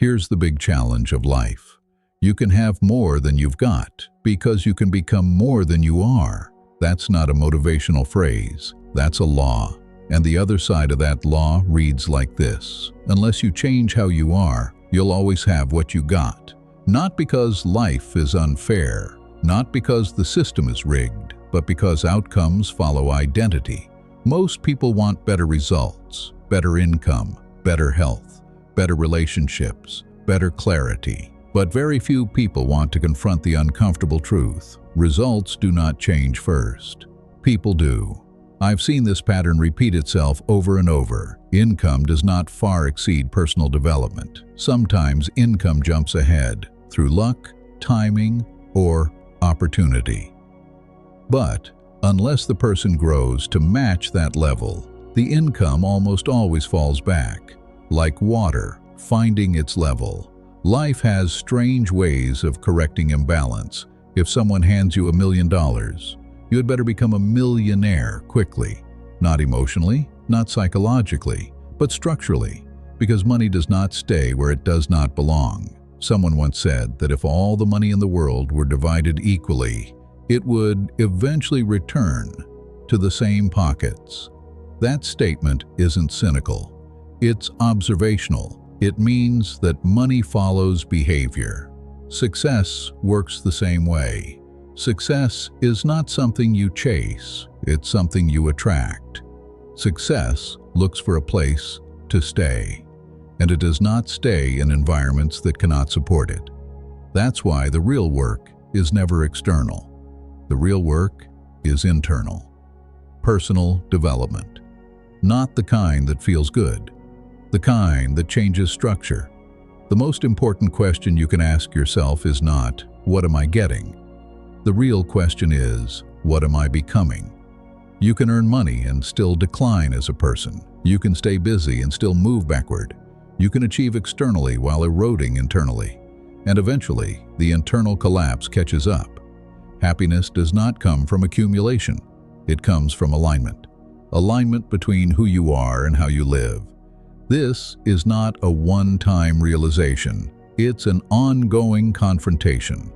Here's the big challenge of life. You can have more than you've got because you can become more than you are. That's not a motivational phrase. That's a law. And the other side of that law reads like this: unless you change how you are, you'll always have what you got. Not because life is unfair, not because the system is rigged, but because outcomes follow identity. Most people want better results, better income, better health, better relationships, better clarity. But very few people want to confront the uncomfortable truth. Results do not change first. People do. I've seen this pattern repeat itself over and over. Income does not far exceed personal development. Sometimes income jumps ahead through luck, timing, or opportunity. But unless the person grows to match that level, the income almost always falls back. Like water finding its level, life has strange ways of correcting imbalance. If someone hands you $1 million, you had better become a millionaire quickly. Not emotionally, not psychologically, but structurally, because money does not stay where it does not belong. Someone once said that if all the money in the world were divided equally, it would eventually return to the same pockets. That statement isn't cynical. It's observational. It means that money follows behavior. Success works the same way. Success is not something you chase, it's something you attract. Success looks for a place to stay, and it does not stay in environments that cannot support it. That's why the real work is never external. The real work is internal. Personal development. Not the kind that feels good, the kind that changes structure. The most important question you can ask yourself is not, what am I getting? The real question is, what am I becoming? You can earn money and still decline as a person. You can stay busy and still move backward. You can achieve externally while eroding internally. And eventually, the internal collapse catches up. Happiness does not come from accumulation. It comes from alignment. Alignment between who you are and how you live. This is not a one-time realization. It's an ongoing confrontation.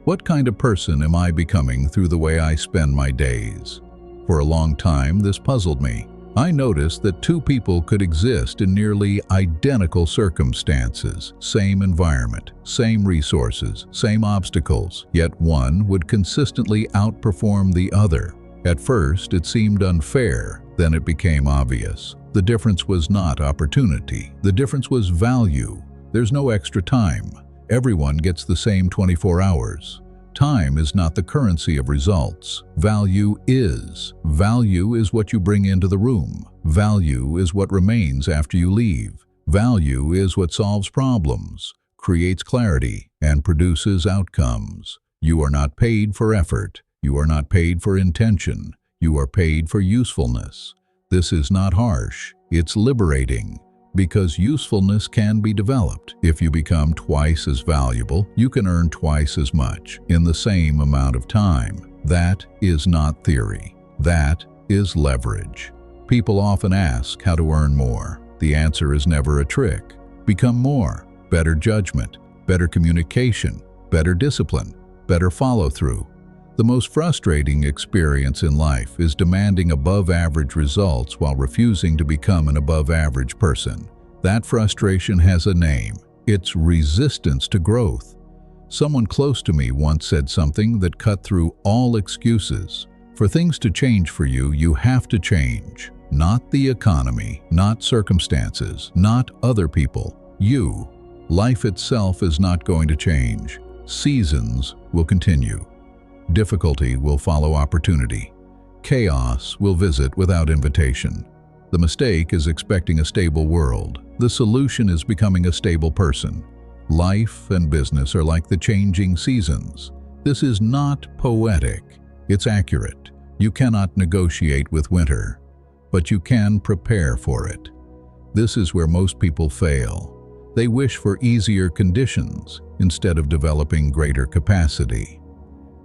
What kind of person am I becoming through the way I spend my days? For a long time, this puzzled me. I noticed that two people could exist in nearly identical circumstances, same environment, same resources, same obstacles, yet one would consistently outperform the other. At first, it seemed unfair, then it became obvious. The difference was not opportunity. The difference was value. There's no extra time. Everyone gets the same 24 hours. Time is not the currency of results. Value is. Value is what you bring into the room. Value is what remains after you leave. Value is what solves problems, creates clarity, and produces outcomes. You are not paid for effort. You are not paid for intention. You are paid for usefulness. This is not harsh. It's liberating. Because usefulness can be developed. If you become twice as valuable, you can earn twice as much in the same amount of time. That is not theory. That is leverage. People often ask how to earn more. The answer is never a trick. Become more. Better judgment, better communication, better discipline, better follow-through. The most frustrating experience in life is demanding above-average results while refusing to become an above-average person. That frustration has a name. It's resistance to growth. Someone close to me once said something that cut through all excuses. For things to change for you, you have to change. Not the economy, not circumstances, not other people. You. Life itself is not going to change. Seasons will continue. Difficulty will follow opportunity. Chaos will visit without invitation. The mistake is expecting a stable world. The solution is becoming a stable person. Life and business are like the changing seasons. This is not poetic. It's accurate. You cannot negotiate with winter, but you can prepare for it. This is where most people fail. They wish for easier conditions instead of developing greater capacity.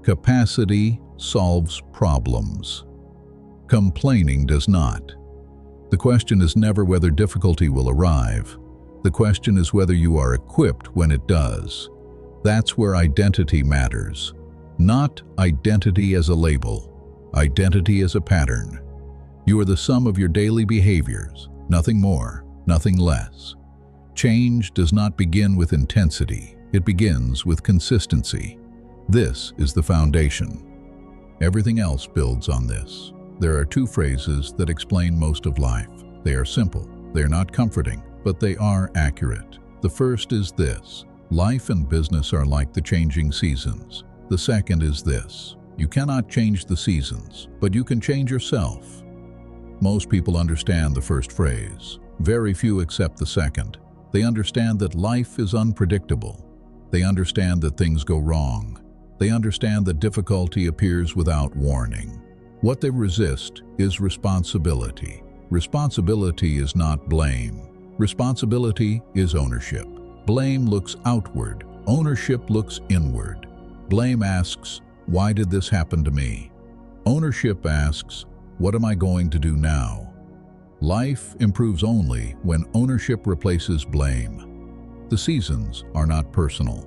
Capacity solves problems. Complaining does not. The question is never whether difficulty will arrive, The question is whether you are equipped when it does. That's where identity matters. Not identity as a label, identity as a pattern. You are the sum of your daily behaviors, nothing more, nothing less. Change does not begin with intensity, it begins with consistency. This is the foundation. Everything else builds on this. There are two phrases that explain most of life. They are simple, they are not comforting, but they are accurate. The first is this: life and business are like the changing seasons. The second is this: you cannot change the seasons, but you can change yourself. Most people understand the first phrase. Very few accept the second. They understand that life is unpredictable. They understand that things go wrong. They understand that difficulty appears without warning. What they resist is responsibility. Responsibility is not blame. Responsibility is ownership. Blame looks outward. Ownership looks inward. Blame asks, "Why did this happen to me?" Ownership asks, "What am I going to do now?" Life improves only when ownership replaces blame. The seasons are not personal.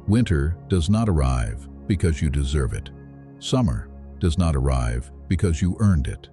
Winter does not arrive because you deserve it. Summer does not arrive because you earned it.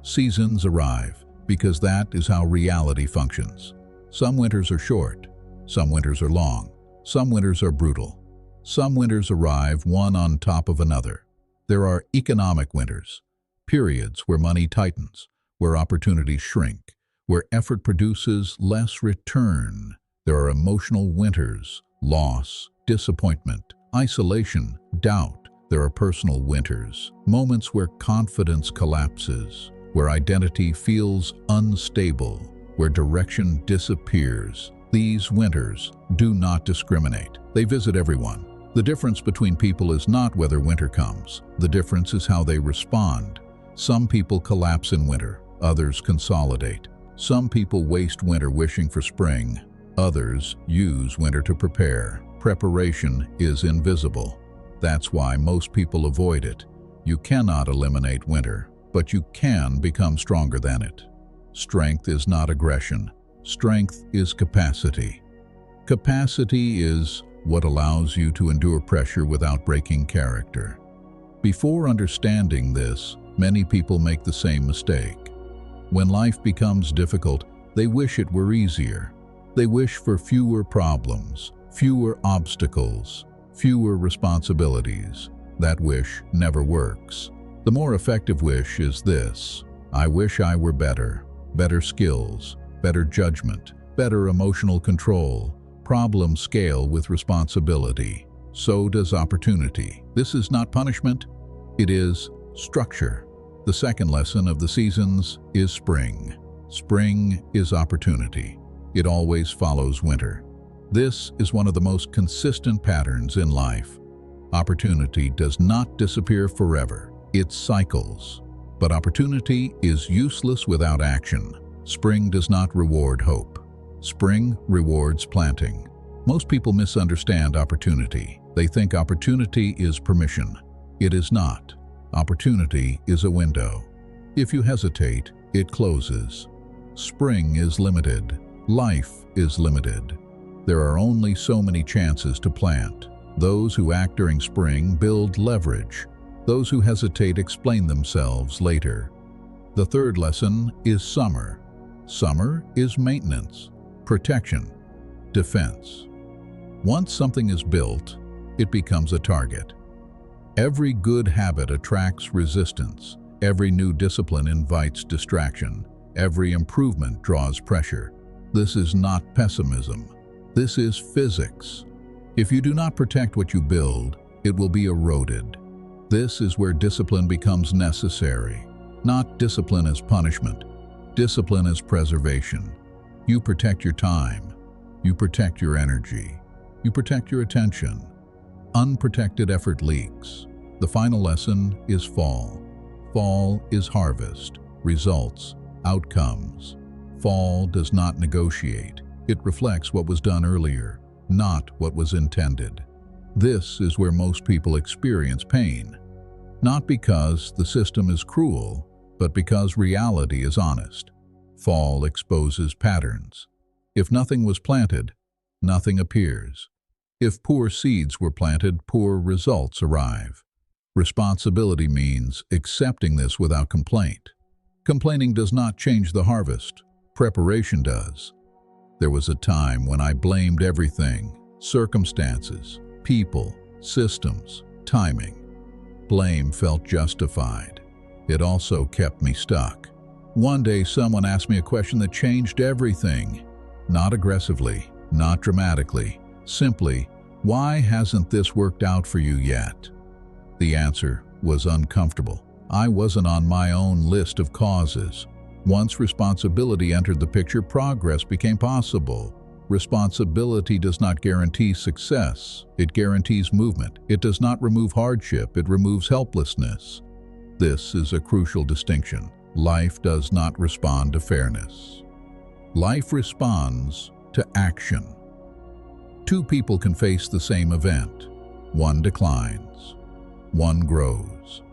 Seasons arrive because that is how reality functions. Some winters are short, some winters are long, some winters are brutal. Some winters arrive one on top of another. There are economic winters, periods where money tightens, where opportunities shrink, where effort produces less return. There are emotional winters, loss, disappointment, isolation, doubt. There are personal winters, moments where confidence collapses, where identity feels unstable, where direction disappears. These winters do not discriminate. They visit everyone. The difference between people is not whether winter comes. The difference is how they respond. Some people collapse in winter, others consolidate. Some people waste winter wishing for spring. Others use winter to prepare. Preparation is invisible. That's why most people avoid it. You cannot eliminate winter, but you can become stronger than it. Strength is not aggression. Strength is capacity. Capacity is what allows you to endure pressure without breaking character. Before understanding this, many people make the same mistake. When life becomes difficult, they wish it were easier. They wish for fewer problems, fewer obstacles, fewer responsibilities. That wish never works. The more effective wish is this: I wish I were better. Better skills, better judgment, better emotional control. Problems scale with responsibility. So does opportunity. This is not punishment, it is structure. The second lesson of the seasons is spring. Spring is opportunity. It always follows winter. This is one of the most consistent patterns in life. Opportunity does not disappear forever. It cycles. But opportunity is useless without action. Spring does not reward hope. Spring rewards planting. Most people misunderstand opportunity. They think opportunity is permission. It is not. Opportunity is a window. If you hesitate, it closes. Spring is limited. Life is limited. There are only so many chances to plant. Those who act during spring build leverage. Those who hesitate explain themselves later. The third lesson is summer. Summer is maintenance, protection, defense. Once something is built, it becomes a target. Every good habit attracts resistance. Every new discipline invites distraction. Every improvement draws pressure. This is not pessimism. This is physics. If you do not protect what you build, it will be eroded. This is where discipline becomes necessary. Not discipline as punishment. Discipline as preservation. You protect your time. You protect your energy. You protect your attention. Unprotected effort leaks. The final lesson is fall. Fall is harvest, results, outcomes. Fall does not negotiate. It reflects what was done earlier, not what was intended. This is where most people experience pain. Not because the system is cruel, but because reality is honest. Fall exposes patterns. If nothing was planted, nothing appears. If poor seeds were planted, poor results arrive. Responsibility means accepting this without complaint. Complaining does not change the harvest. Preparation does. There was a time when I blamed everything: circumstances, people, systems, timing. Blame felt justified. It also kept me stuck. One day someone asked me a question that changed everything. Not aggressively, not dramatically, simply, "Why hasn't this worked out for you yet?" The answer was uncomfortable. I wasn't on my own list of causes. Once responsibility entered the picture, progress became possible. Responsibility does not guarantee success. It guarantees movement. It does not remove hardship. It removes helplessness. This is a crucial distinction. Life does not respond to fairness. Life responds to action. Two people can face the same event. One declines. One grows.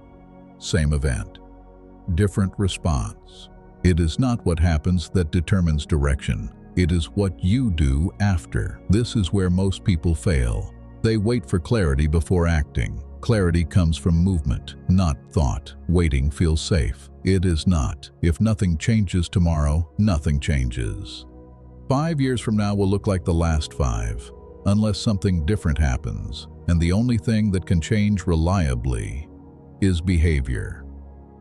Same event. Different response. It is not what happens that determines direction. It is what you do after. This is where most people fail. They wait for clarity before acting. Clarity comes from movement, not thought. Waiting feels safe. It is not. If nothing changes tomorrow, nothing changes. 5 years from now will look like the last 5, unless something different happens. And the only thing that can change reliably is behavior.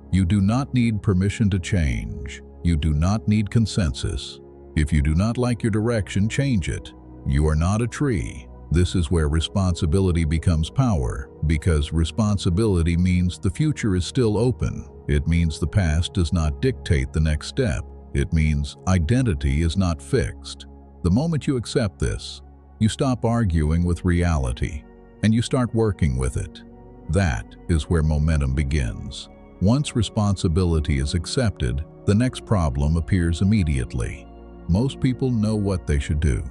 You do not need permission to change. You do not need consensus. If you do not like your direction, change it. You are not a tree. This is where responsibility becomes power, because responsibility means the future is still open. It means the past does not dictate the next step. It means identity is not fixed. The moment you accept this, you stop arguing with reality, and you start working with it. That is where momentum begins. Once responsibility is accepted, the next problem appears immediately. Most people know what they should do.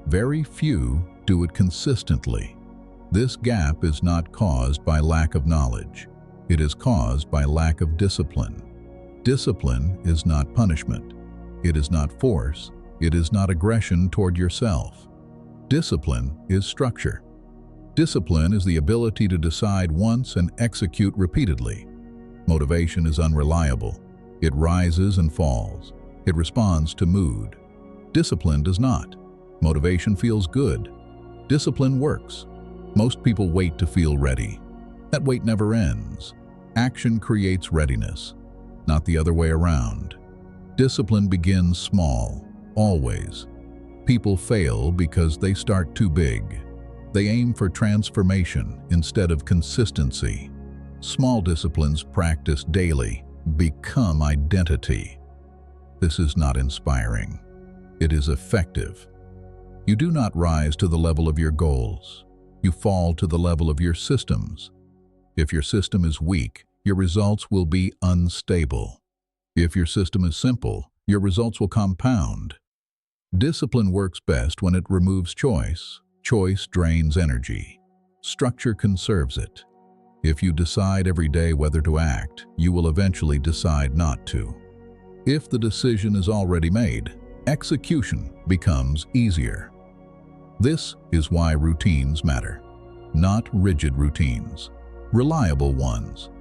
Very few do it consistently. This gap is not caused by lack of knowledge. It is caused by lack of discipline. Discipline is not punishment. It is not force. It is not aggression toward yourself. Discipline is structure. Discipline is the ability to decide once and execute repeatedly. Motivation is unreliable. It rises and falls. It responds to mood. Discipline does not. Motivation feels good. Discipline works. Most people wait to feel ready. That wait never ends. Action creates readiness, not the other way around. Discipline begins small, always. People fail because they start too big. They aim for transformation instead of consistency. Small disciplines practiced daily become identity. This is not inspiring. It is effective. You do not rise to the level of your goals. You fall to the level of your systems. If your system is weak, your results will be unstable. If your system is simple, your results will compound. Discipline works best when it removes choice. Choice drains energy. Structure conserves it. If you decide every day whether to act, you will eventually decide not to. If the decision is already made, execution becomes easier. This is why routines matter. Not rigid routines, reliable ones.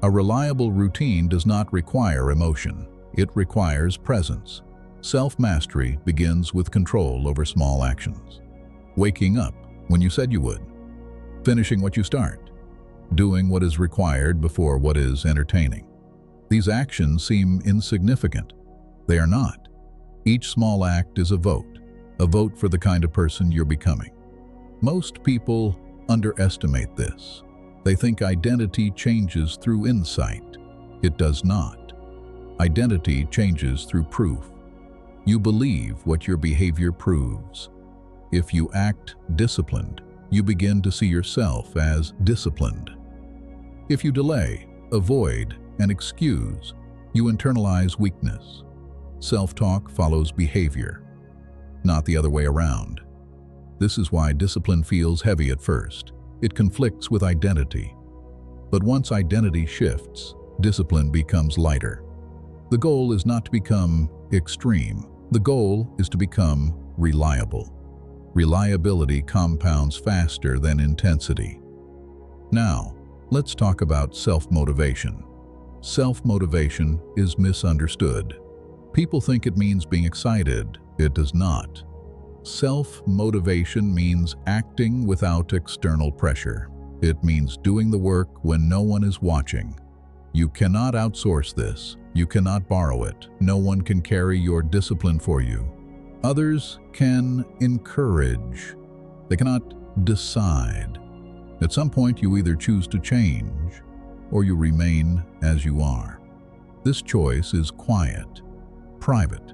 A reliable routine does not require emotion. It requires presence. Self-mastery begins with control over small actions. Waking up when you said you would. Finishing what you start. Doing what is required before what is entertaining. These actions seem insignificant. They are not. Each small act is a vote for the kind of person you're becoming. Most people underestimate this. They think identity changes through insight. It does not. Identity changes through proof. You believe what your behavior proves. If you act disciplined, you begin to see yourself as disciplined. If you delay, avoid, and excuse, you internalize weakness. Self-talk follows behavior, not the other way around. This is why discipline feels heavy at first. It conflicts with identity. But once identity shifts, discipline becomes lighter. The goal is not to become extreme. The goal is to become reliable. Reliability compounds faster than intensity. Now, let's talk about self-motivation. Self-motivation is misunderstood. People think it means being excited. It does not. Self-motivation means acting without external pressure. It means doing the work when no one is watching. You cannot outsource this. You cannot borrow it. No one can carry your discipline for you. Others can encourage. They cannot decide. At some point, you either choose to change or you remain as you are. This choice is quiet, private,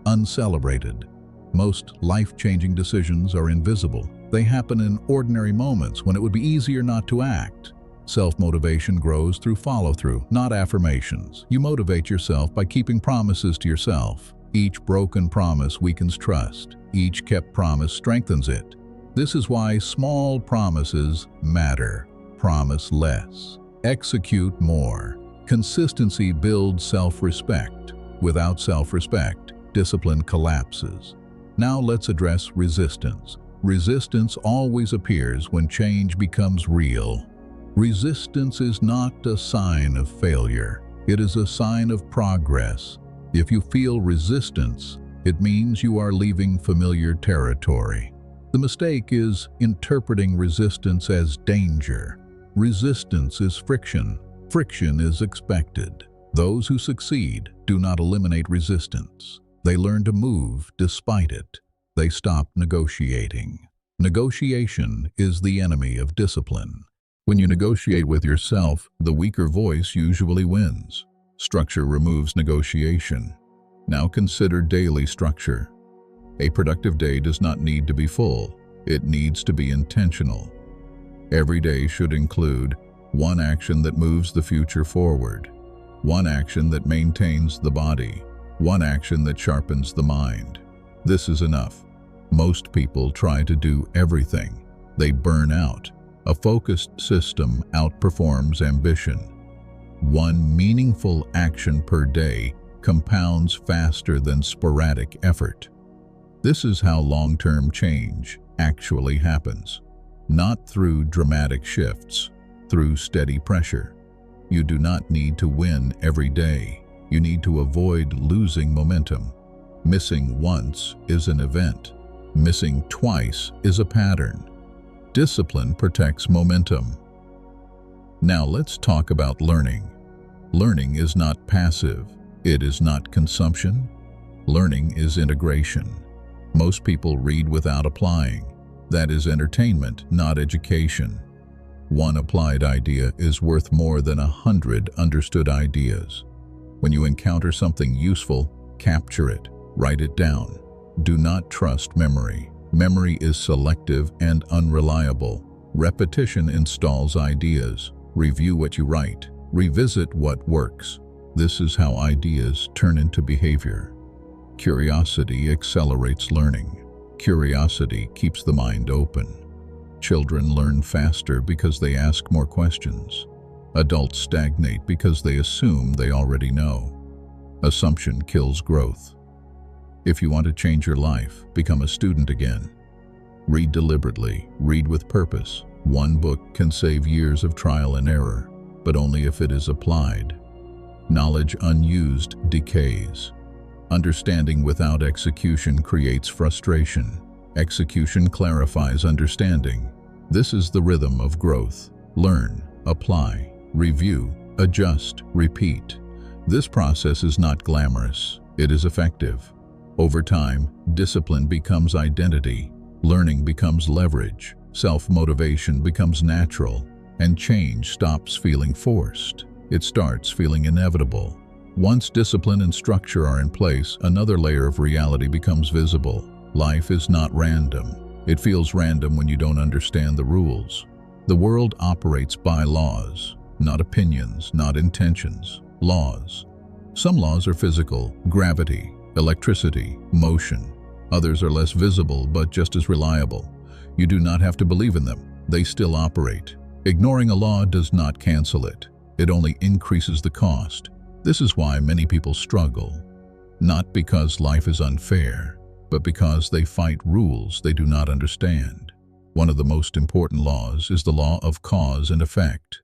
uncelebrated. Most life-changing decisions are invisible. They happen in ordinary moments when it would be easier not to act. Self-motivation grows through follow-through, not affirmations. You motivate yourself by keeping promises to yourself. Each broken promise weakens trust. Each kept promise strengthens it. This is why small promises matter. Promise less. Execute more. Consistency builds self-respect. Without self-respect, discipline collapses. Now let's address resistance. Resistance always appears when change becomes real. Resistance is not a sign of failure. It is a sign of progress. If you feel resistance, it means you are leaving familiar territory. The mistake is interpreting resistance as danger. Resistance is friction. Friction is expected. Those who succeed do not eliminate resistance. They learn to move despite it. They stop negotiating. Negotiation is the enemy of discipline. When you negotiate with yourself, the weaker voice usually wins. Structure removes negotiation. Now consider daily structure. A productive day does not need to be full. It needs to be intentional. Every day should include one action that moves the future forward, one action that maintains the body, one action that sharpens the mind. This is enough. Most people try to do everything. They burn out. A focused system outperforms ambition. One meaningful action per day compounds faster than sporadic effort. This is how long-term change actually happens. Not through dramatic shifts, through steady pressure. You do not need to win every day. You need to avoid losing momentum. Missing once is an event. Missing twice is a pattern. Discipline protects momentum. Now let's talk about learning. Learning is not passive. It is not consumption. Learning is integration. Most people read without applying. That is entertainment, not education. One applied idea is worth more than 100 understood ideas. When you encounter something useful, capture it, write it down. Do not trust memory. Memory is selective and unreliable. Repetition installs ideas. Review what you write. Revisit what works. This is how ideas turn into behavior. Curiosity accelerates learning. Curiosity keeps the mind open. Children learn faster because they ask more questions. Adults stagnate because they assume they already know. Assumption kills growth. If you want to change your life, become a student again. Read deliberately, read with purpose. One book can save years of trial and error, but only if it is applied. Knowledge unused decays. Understanding without execution creates frustration. Execution clarifies understanding. This is the rhythm of growth. Learn, apply, review, adjust, repeat. This process is not glamorous. It is effective. Over time, discipline becomes identity, learning becomes leverage, self-motivation becomes natural, and change stops feeling forced. It starts feeling inevitable. Once discipline and structure are in place, another layer of reality becomes visible. Life is not random. It feels random when you don't understand the rules. The world operates by laws, not opinions, not intentions. Laws. Some laws are physical, gravity, electricity, motion. Others are less visible but just as reliable. You do not have to believe in them. They still operate. Ignoring a law does not cancel it. It only increases the cost. This is why many people struggle. Not because life is unfair, but because they fight rules they do not understand. One of the most important laws is the law of cause and effect.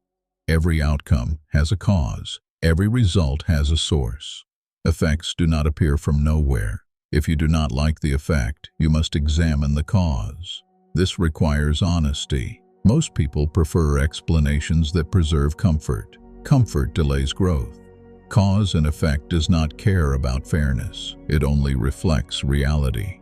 Every outcome has a cause. Every result has a source. Effects do not appear from nowhere. If you do not like the effect, you must examine the cause. This requires honesty. Most people prefer explanations that preserve comfort. Comfort delays growth. Cause and effect does not care about fairness. It only reflects reality.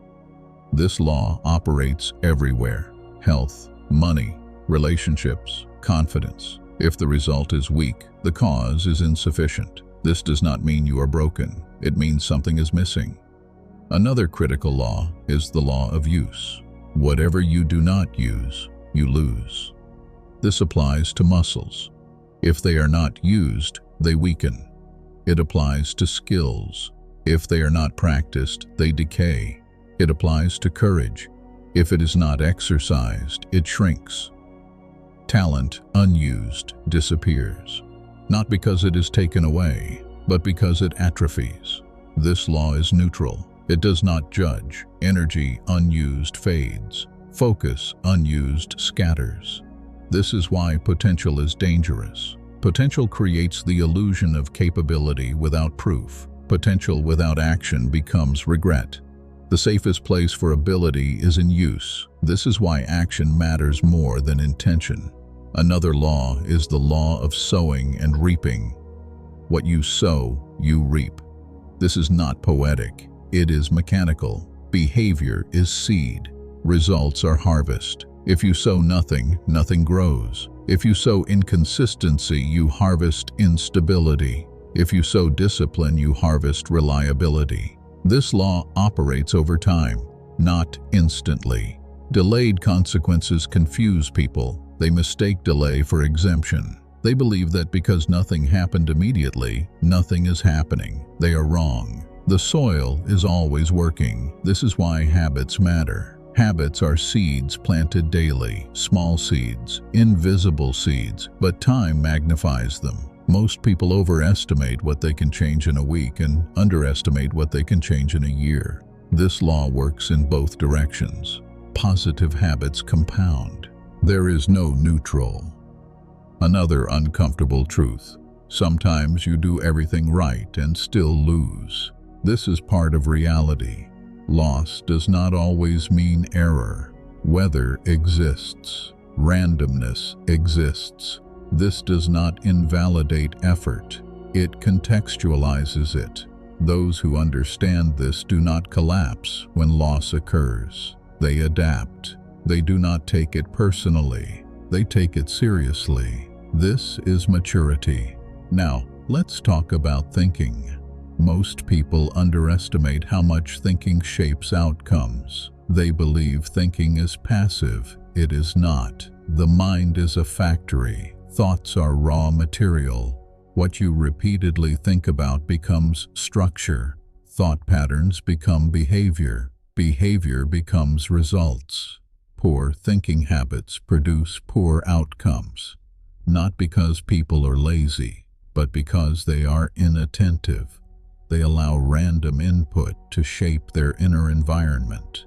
This law operates everywhere: health, money, relationships, confidence. If the result is weak, the cause is insufficient. This does not mean you are broken. It means something is missing. Another critical law is the law of use. Whatever you do not use, you lose. This applies to muscles. If they are not used, they weaken. It applies to skills. If they are not practiced, they decay. It applies to courage. If it is not exercised, it shrinks. Talent, unused, disappears. Not because it is taken away, but because it atrophies. This law is neutral. It does not judge. Energy unused fades. Focus unused scatters. This is why potential is dangerous. Potential creates the illusion of capability without proof. Potential without action becomes regret. The safest place for ability is in use. This is why action matters more than intention. Another law is the law of sowing and reaping. What you sow, you reap. This is not poetic. It is mechanical. Behavior is seed. Results are harvest. If you sow nothing, nothing grows. If you sow inconsistency, you harvest instability. If you sow discipline, you harvest reliability. This law operates over time, not instantly. Delayed consequences confuse people. They mistake delay for exemption. They believe that because nothing happened immediately, nothing is happening. They are wrong. The soil is always working. This is why habits matter. Habits are seeds planted daily, small seeds, invisible seeds, but time magnifies them. Most people overestimate what they can change in a week and underestimate what they can change in a year. This law works in both directions. Positive habits compound. There is no neutral. Another uncomfortable truth. Sometimes you do everything right and still lose. This is part of reality. Loss does not always mean error. Weather exists. Randomness exists. This does not invalidate effort. It contextualizes it. Those who understand this do not collapse when loss occurs. They adapt. They do not take it personally. They take it seriously. This is maturity. Now, let's talk about thinking. Most people underestimate how much thinking shapes outcomes. They believe thinking is passive. It is not. The mind is a factory. Thoughts are raw material. What you repeatedly think about becomes structure. Thought patterns become behavior. Behavior becomes results. Poor thinking habits produce poor outcomes. Not because people are lazy, but because they are inattentive. They allow random input to shape their inner environment.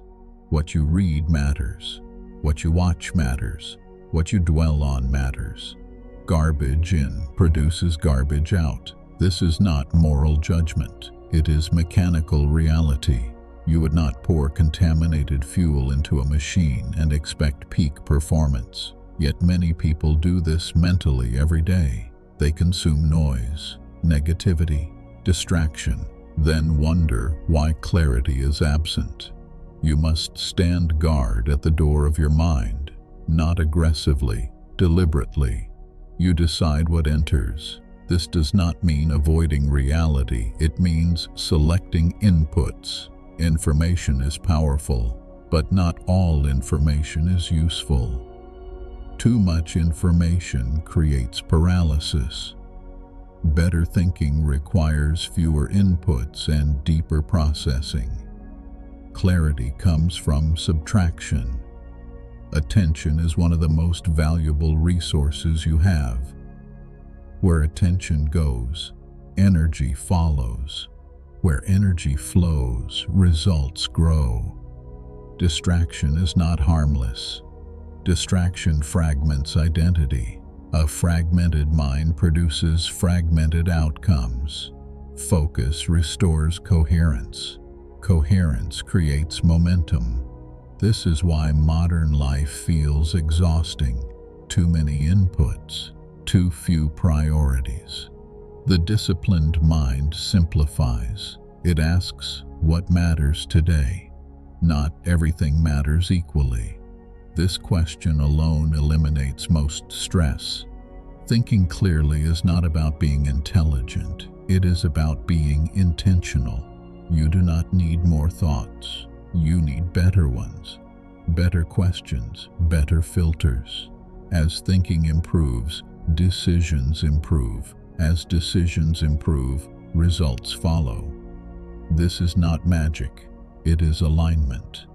What you read matters. What you watch matters. What you dwell on matters. Garbage in produces garbage out. This is not moral judgment. It is mechanical reality. You would not pour contaminated fuel into a machine and expect peak performance. Yet many people do this mentally every day. They consume noise, negativity, distraction, then wonder why clarity is absent. You must stand guard at the door of your mind, not aggressively, deliberately. You decide what enters. This does not mean avoiding reality. It means selecting inputs. Information is powerful, but not all information is useful. Too much information creates paralysis. Better thinking requires fewer inputs and deeper processing. Clarity comes from subtraction. Attention is one of the most valuable resources you have. Where attention goes, energy follows. Where energy flows, results grow. Distraction is not harmless. Distraction fragments identity. A fragmented mind produces fragmented outcomes. Focus restores coherence. Coherence creates momentum. This is why modern life feels exhausting. Too many inputs, too few priorities. The disciplined mind simplifies. It asks, what matters today? Not everything matters equally. This question alone eliminates most stress. Thinking clearly is not about being intelligent. It is about being intentional. You do not need more thoughts. You need better ones. Better questions, better filters. As thinking improves, decisions improve. As decisions improve, results follow. This is not magic. It is alignment.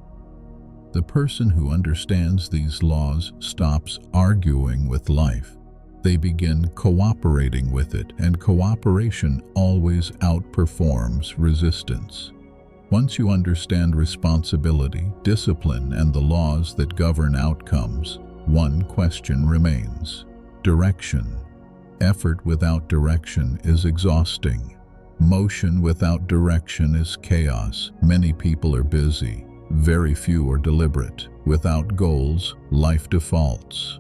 The person who understands these laws stops arguing with life. They begin cooperating with it, and cooperation always outperforms resistance. Once you understand responsibility, discipline, and the laws that govern outcomes, one question remains: direction. Effort without direction is exhausting. Motion without direction is chaos. Many people are busy. Very few are deliberate. Without goals, life defaults.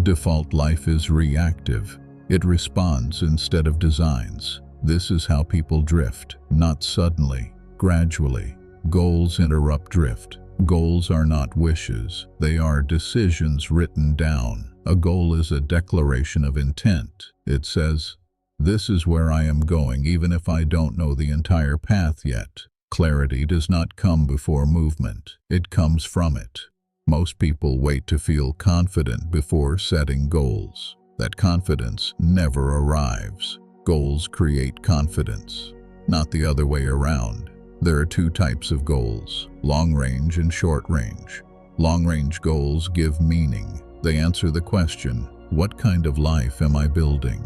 Default life is reactive. It responds instead of designs. This is how people drift, not suddenly, gradually. Goals interrupt drift. Goals are not wishes. They are decisions written down. A goal is a declaration of intent. It says, this is where I am going, even if I don't know the entire path yet. Clarity does not come before movement. It comes from it. Most people wait to feel confident before setting goals. That confidence never arrives. Goals create confidence, not the other way around. There are two types of goals: long range and short range. Long range goals give meaning. They answer the question, what kind of life am I building?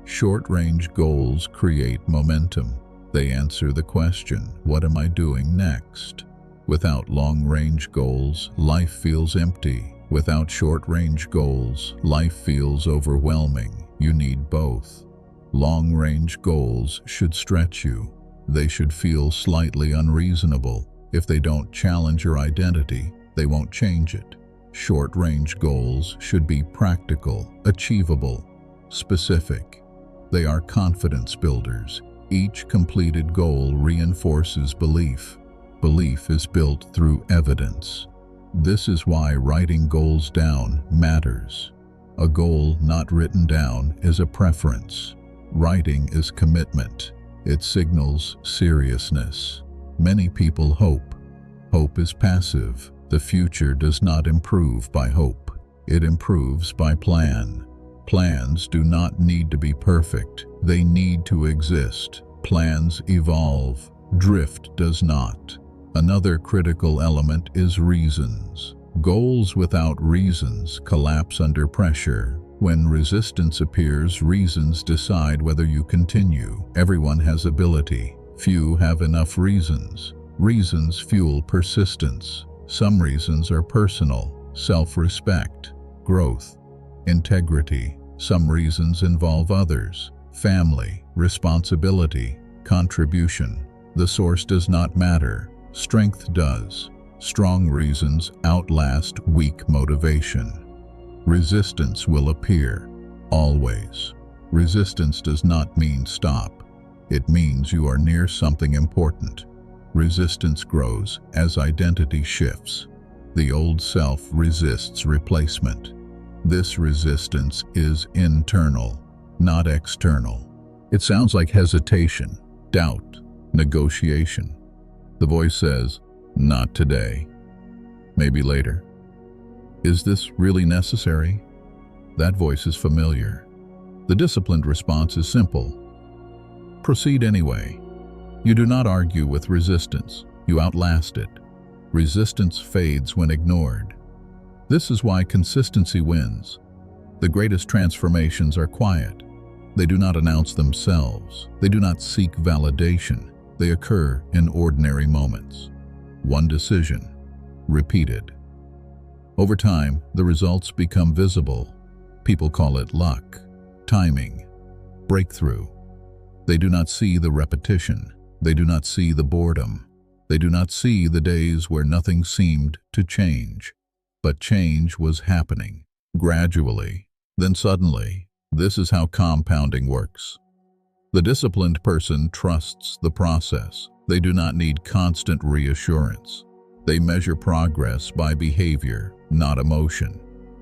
Short range goals create momentum. They answer the question, what am I doing next? Without long-range goals, life feels empty. Without short-range goals, life feels overwhelming. You need both. Long-range goals should stretch you. They should feel slightly unreasonable. If they don't challenge your identity, they won't change it. Short-range goals should be practical, achievable, specific. They are confidence builders. Each completed goal reinforces belief. Belief is built through evidence. This is why writing goals down matters. A goal not written down is a preference. Writing is commitment. It signals seriousness. Many people hope. Hope is passive. The future does not improve by hope. It improves by plan. Plans do not need to be perfect. They need to exist. Plans evolve. Drift does not. Another critical element is reasons. Goals without reasons collapse under pressure. When resistance appears, reasons decide whether you continue. Everyone has ability. Few have enough reasons. Reasons fuel persistence. Some reasons are personal: self-respect, growth, integrity. Some reasons involve others: family, responsibility, contribution. The source does not matter. Strength does. Strong reasons outlast weak motivation. Resistance will appear, always. Resistance does not mean stop. It means you are near something important. Resistance grows as identity shifts. The old self resists replacement. This resistance is internal, not external. It sounds like hesitation, doubt, negotiation. The voice says, not today. Maybe later. Is this really necessary? That voice is familiar. The disciplined response is simple. Proceed anyway. You do not argue with resistance. You outlast it. Resistance fades when ignored. This is why consistency wins. The greatest transformations are quiet. They do not announce themselves. They do not seek validation. They occur in ordinary moments. One decision, repeated. Over time, the results become visible. People call it luck, timing, breakthrough. They do not see the repetition. They do not see the boredom. They do not see the days where nothing seemed to change. But change was happening, gradually, then suddenly. This is how compounding works. The disciplined person trusts the process. They do not need constant reassurance. They measure progress by behavior, not emotion.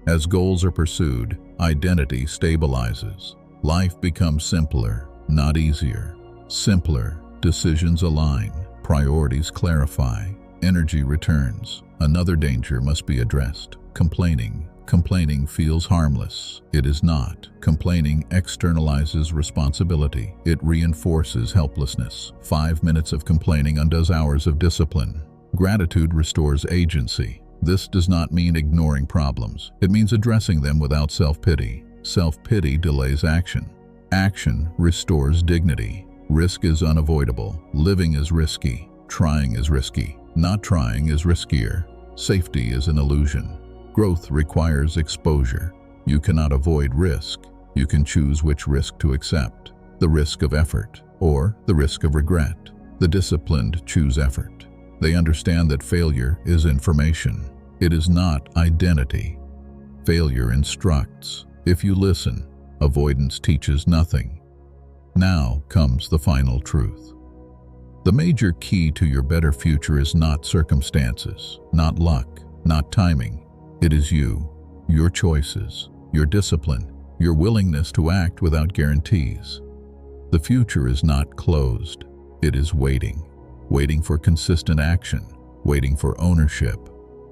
As goals are pursued, identity stabilizes. Life becomes simpler, not easier. Simpler, decisions align, priorities clarify, energy returns. Another danger must be addressed: complaining. Complaining feels harmless. It is not. Complaining externalizes responsibility. It reinforces helplessness. 5 minutes of complaining undoes hours of discipline. Gratitude restores agency. This does not mean ignoring problems. It means addressing them without self-pity. Self-pity delays action. Action restores dignity. Risk is unavoidable. Living is risky. Trying is risky. Not trying is riskier. Safety is an illusion. Growth requires exposure. You cannot avoid risk. You can choose which risk to accept: the risk of effort or the risk of regret. The disciplined choose effort. They understand that failure is information. It is not identity. Failure instructs. If you listen, avoidance teaches nothing. Now comes the final truth. The major key to your better future is not circumstances, not luck, not timing. It is you, your choices, your discipline, your willingness to act without guarantees. The future is not closed. It is waiting. Waiting for consistent action, waiting for ownership,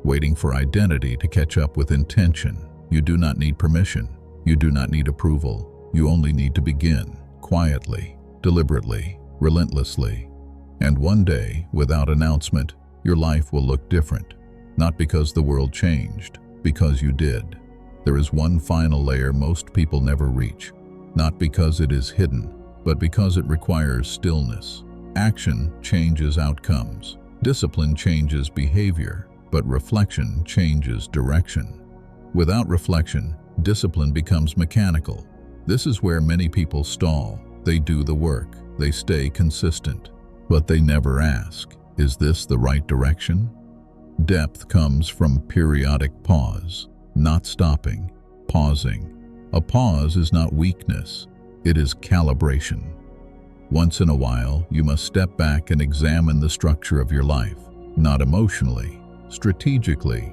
waiting for identity to catch up with intention. You do not need permission. You do not need approval. You only need to begin, quietly, deliberately, relentlessly. And one day, without announcement, your life will look different. Not because the world changed, because you did. There is one final layer most people never reach, not because it is hidden, but because it requires stillness. Action changes outcomes. Discipline changes behavior, but reflection changes direction. Without reflection, discipline becomes mechanical. This is where many people stall. They do the work, they stay consistent, but they never ask, is this the right direction? Depth comes from periodic pause, not stopping, pausing. A pause is not weakness, it is calibration. Once in a while, you must step back and examine the structure of your life, not emotionally, strategically.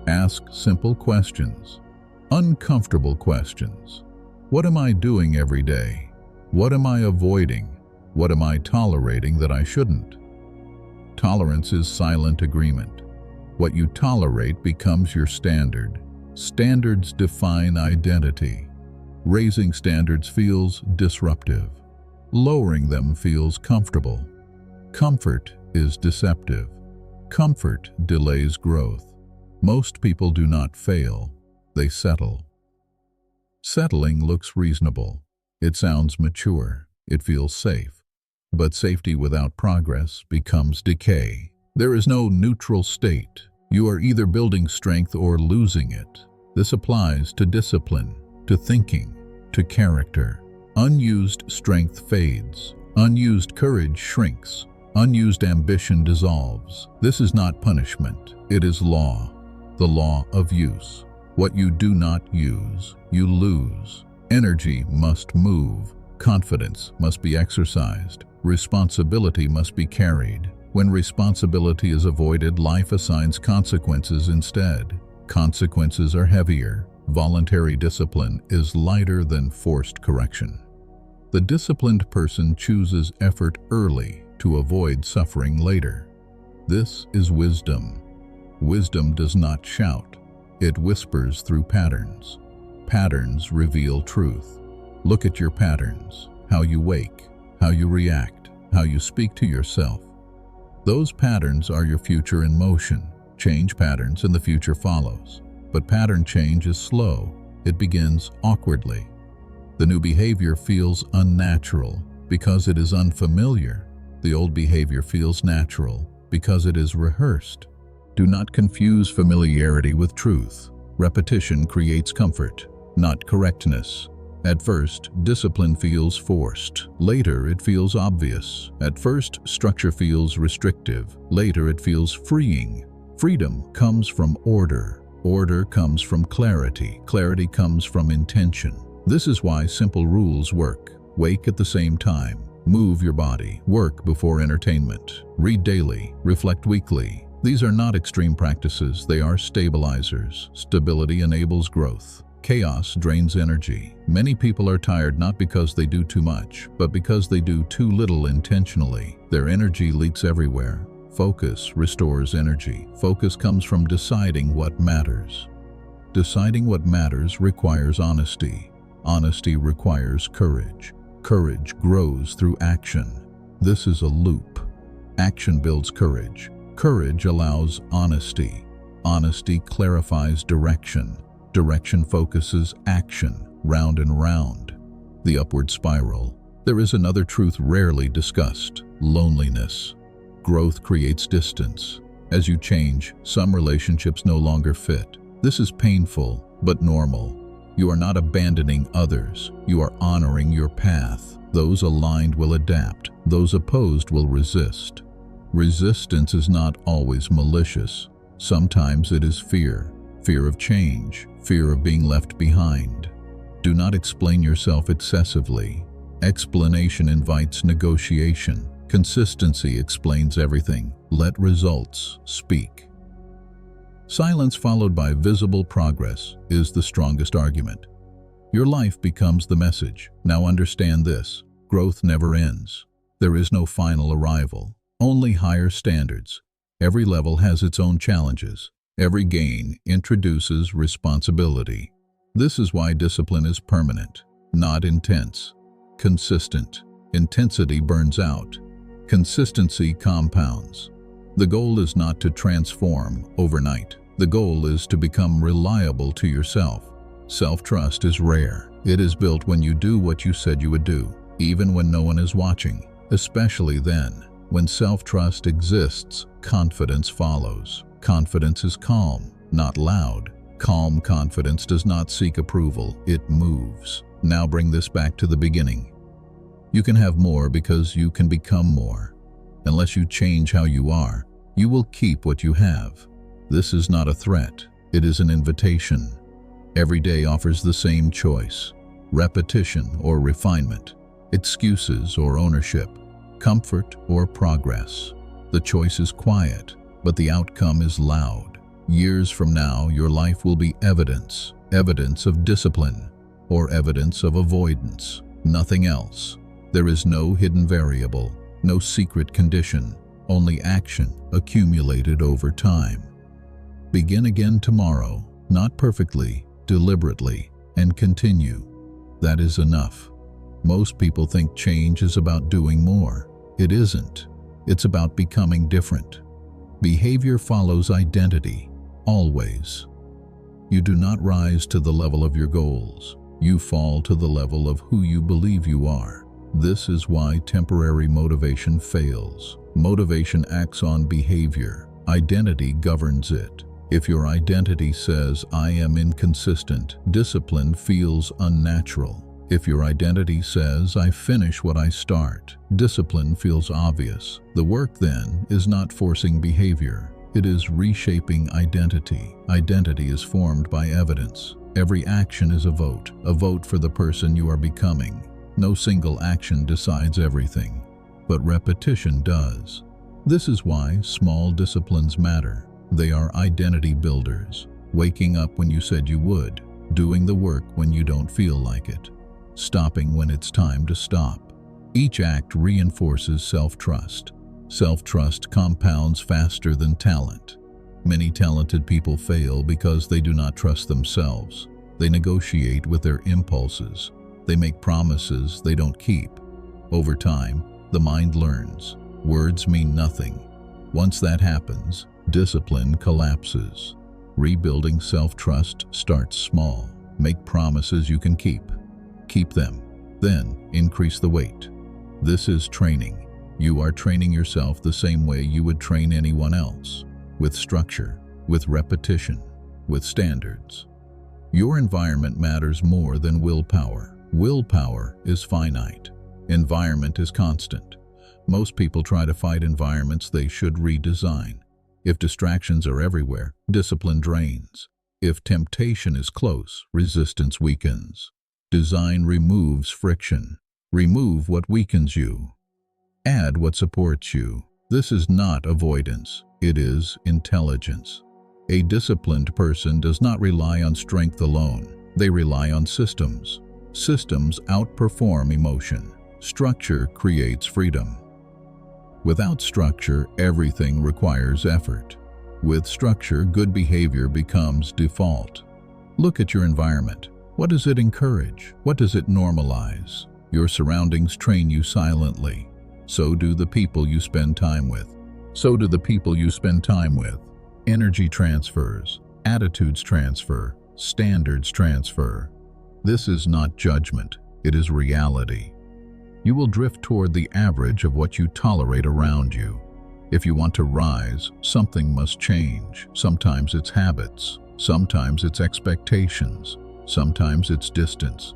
Ask simple questions, uncomfortable questions. What am I doing every day? What am I avoiding? What am I tolerating that I shouldn't? Tolerance is silent agreement. What you tolerate becomes your standard. Standards define identity. Raising standards feels disruptive. Lowering them feels comfortable. Comfort is deceptive. Comfort delays growth. Most people do not fail, they settle. Settling looks reasonable. It sounds mature. It feels safe. But safety without progress becomes decay. There is no neutral state. You are either building strength or losing it. This applies to discipline, to thinking, to character. Unused strength fades. Unused courage shrinks. Unused ambition dissolves. This is not punishment. It is law. The law of use. What you do not use, you lose. Energy must move. Confidence must be exercised. Responsibility must be carried. When responsibility is avoided, life assigns consequences instead. Consequences are heavier. Voluntary discipline is lighter than forced correction. The disciplined person chooses effort early to avoid suffering later. This is wisdom. Wisdom does not shout. It whispers through patterns. Patterns reveal truth. Look at your patterns, how you wake, how you react, how you speak to yourself. Those patterns are your future in motion. Change patterns and the future follows. But pattern change is slow. It begins awkwardly. The new behavior feels unnatural because it is unfamiliar. The old behavior feels natural because it is rehearsed. Do not confuse familiarity with truth. Repetition creates comfort, not correctness. At first, discipline feels forced. Later, it feels obvious. At first, structure feels restrictive. Later, it feels freeing. Freedom comes from order. Order comes from clarity. Clarity comes from intention. This is why simple rules work. Wake at the same time. Move your body. Work before entertainment. Read daily. Reflect weekly. These are not extreme practices. They are stabilizers. Stability enables growth. Chaos drains energy. Many people are tired not because they do too much, but because they do too little intentionally. Their energy leaks everywhere. Focus restores energy. Focus comes from deciding what matters. Deciding what matters requires honesty. Honesty requires courage. Courage grows through action. This is a loop. Action builds courage. Courage allows honesty. Honesty clarifies direction. Direction focuses action, round and round. The upward spiral. There is another truth rarely discussed: loneliness. Growth creates distance. As you change, some relationships no longer fit. This is painful, but normal. You are not abandoning others. You are honoring your path. Those aligned will adapt. Those opposed will resist. Resistance is not always malicious. Sometimes it is fear. Fear of change. Fear of being left behind. Do not explain yourself excessively. Explanation invites negotiation. Consistency explains everything. Let results speak. Silence followed by visible progress is the strongest argument. Your life becomes the message. Now understand this: growth never ends. There is no final arrival, only higher standards. Every level has its own challenges. Every gain introduces responsibility. This is why discipline is permanent, not intense. Consistent. Intensity burns out. Consistency compounds. The goal is not to transform overnight. The goal is to become reliable to yourself. Self-trust is rare. It is built when you do what you said you would do, even when no one is watching. Especially then, when self-trust exists, confidence follows. Confidence is calm, not loud. Calm confidence does not seek approval, it moves. Now bring this back to the beginning. You can have more because you can become more. Unless you change how you are, you will keep what you have. This is not a threat, it is an invitation. Every day offers the same choice: repetition or refinement, excuses or ownership, comfort or progress. The choice is quiet, but the outcome is loud. Years from now, your life will be evidence of discipline, or evidence of avoidance, nothing else. There is no hidden variable, no secret condition, only action accumulated over time. Begin again tomorrow, not perfectly, deliberately, and continue. That is enough. Most people think change is about doing more. It isn't. It's about becoming different. Behavior follows identity, always. You do not rise to the level of your goals. You fall to the level of who you believe you are. This is why temporary motivation fails. Motivation acts on behavior. Identity governs it. If your identity says, "I am inconsistent," discipline feels unnatural. If your identity says, "I finish what I start," discipline feels obvious. The work, then, is not forcing behavior. It is reshaping identity. Identity is formed by evidence. Every action is a vote for the person you are becoming. No single action decides everything, but repetition does. This is why small disciplines matter. They are identity builders. Waking up when you said you would, doing the work when you don't feel like it, stopping when it's time to stop. Each act reinforces self-trust. Self-trust compounds faster than talent. Many talented people fail because they do not trust themselves. They negotiate with their impulses. They make promises they don't keep. Over time, the mind learns. Words mean nothing. Once that happens, discipline collapses. Rebuilding self-trust starts small. Make promises you can keep. Keep them, then increase the weight. This is training. You are training yourself the same way you would train anyone else, with structure, with repetition, with standards. Your environment matters more than willpower. Willpower is finite. Environment is constant. Most people try to fight environments they should redesign. If distractions are everywhere, discipline drains. If temptation is close, resistance weakens. Design removes friction. Remove what weakens you. Add what supports you. This is not avoidance. It is intelligence. A disciplined person does not rely on strength alone. They rely on systems. Systems outperform emotion. Structure creates freedom. Without structure, everything requires effort. With structure, good behavior becomes default. Look at your environment. What does it encourage? What does it normalize? Your surroundings train you silently. So do the people you spend time with. Energy transfers, attitudes transfer, standards transfer. This is not judgment, it is reality. You will drift toward the average of what you tolerate around you. If you want to rise, something must change. Sometimes it's habits, sometimes it's expectations, sometimes it's distance.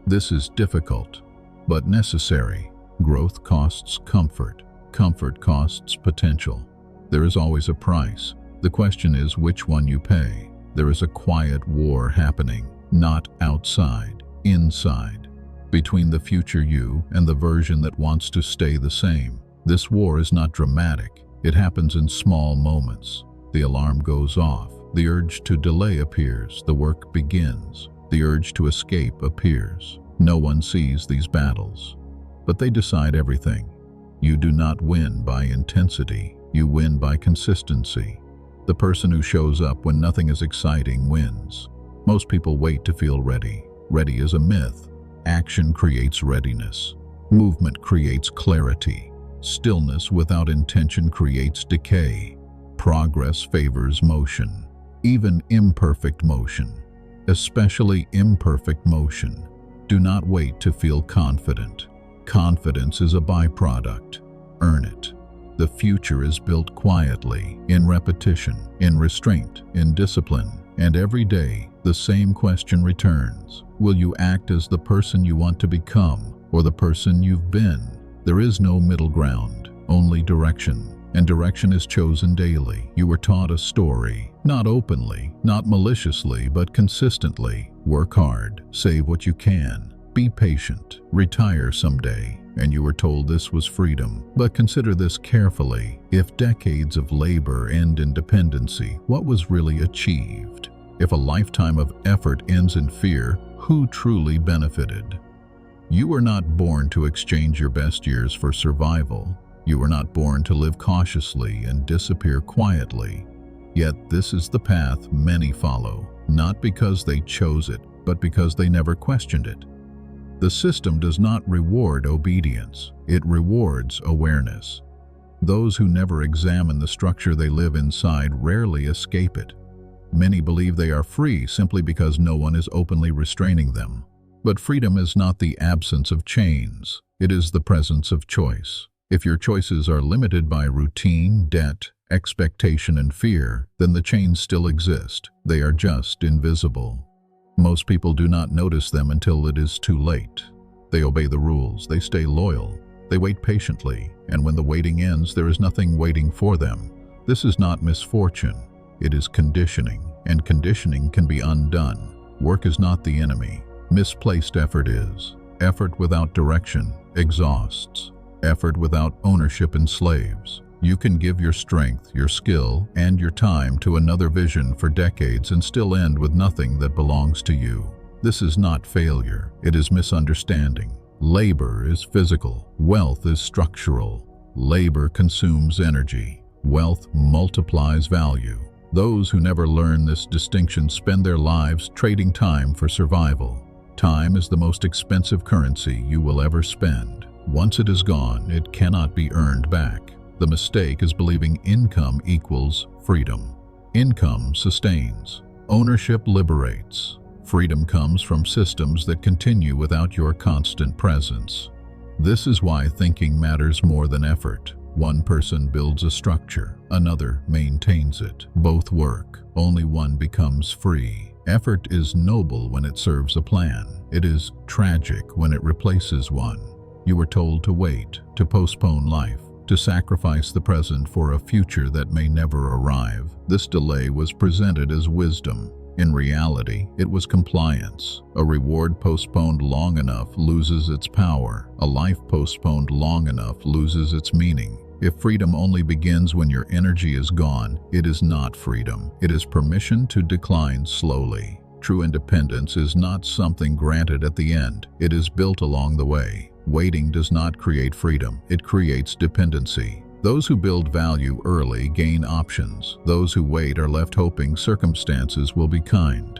This is difficult, but necessary. Growth costs comfort. Comfort costs potential. There is always a price. The question is which one you pay. There is a quiet war happening, not outside, inside, between the future you and the version that wants to stay the same. This war is not dramatic. It happens in small moments. The alarm goes off. The urge to delay appears. The work begins. The urge to escape appears. No one sees these battles, but they decide everything. You do not win by intensity. You win by consistency. The person who shows up when nothing is exciting wins. Most people wait to feel ready. Ready is a myth. Action creates readiness. Movement creates clarity. Stillness without intention creates decay. Progress favors motion. Even imperfect motion. Especially imperfect motion. Do not wait to feel confident. Confidence is a byproduct. Earn it. The future is built quietly, in repetition, in restraint, in discipline, and every day the same question returns. Will you act as the person you want to become, or the person you've been? There is no middle ground, only direction. And direction is chosen daily. You were taught a story, not openly, not maliciously, but consistently. Work hard, save what you can, be patient, retire someday. And you were told this was freedom. But consider this carefully. If decades of labor end in dependency, what was really achieved? If a lifetime of effort ends in fear, who truly benefited? You were not born to exchange your best years for survival. You were not born to live cautiously and disappear quietly. Yet this is the path many follow, not because they chose it, but because they never questioned it. The system does not reward obedience, it rewards awareness. Those who never examine the structure they live inside rarely escape it. Many believe they are free simply because no one is openly restraining them. But freedom is not the absence of chains, it is the presence of choice. If your choices are limited by routine, debt, expectation, and fear, then the chains still exist. They are just invisible. Most people do not notice them until it is too late. They obey the rules, they stay loyal, they wait patiently, and when the waiting ends, there is nothing waiting for them. This is not misfortune, it is conditioning, and conditioning can be undone. Work is not the enemy. Misplaced effort is. Effort without direction exhausts. Effort without ownership enslaves. You can give your strength, your skill, and your time to another vision for decades and still end with nothing that belongs to you. This is not failure, it is misunderstanding. Labor is physical, wealth is structural. Labor consumes energy, wealth multiplies value. Those who never learn this distinction spend their lives trading time for survival. Time is the most expensive currency you will ever spend. Once it is gone, it cannot be earned back. The mistake is believing income equals freedom. Income sustains. Ownership liberates. Freedom comes from systems that continue without your constant presence. This is why thinking matters more than effort. One person builds a structure, another maintains it. Both work, only one becomes free. Effort is noble when it serves a plan. It is tragic when it replaces one. You were told to wait, to postpone life, to sacrifice the present for a future that may never arrive. This delay was presented as wisdom. In reality, it was compliance. A reward postponed long enough loses its power. A life postponed long enough loses its meaning. If freedom only begins when your energy is gone, it is not freedom. It is permission to decline slowly. True independence is not something granted at the end. It is built along the way. Waiting does not create freedom. It creates dependency. Those who build value early gain options. Those who wait are left hoping circumstances will be kind.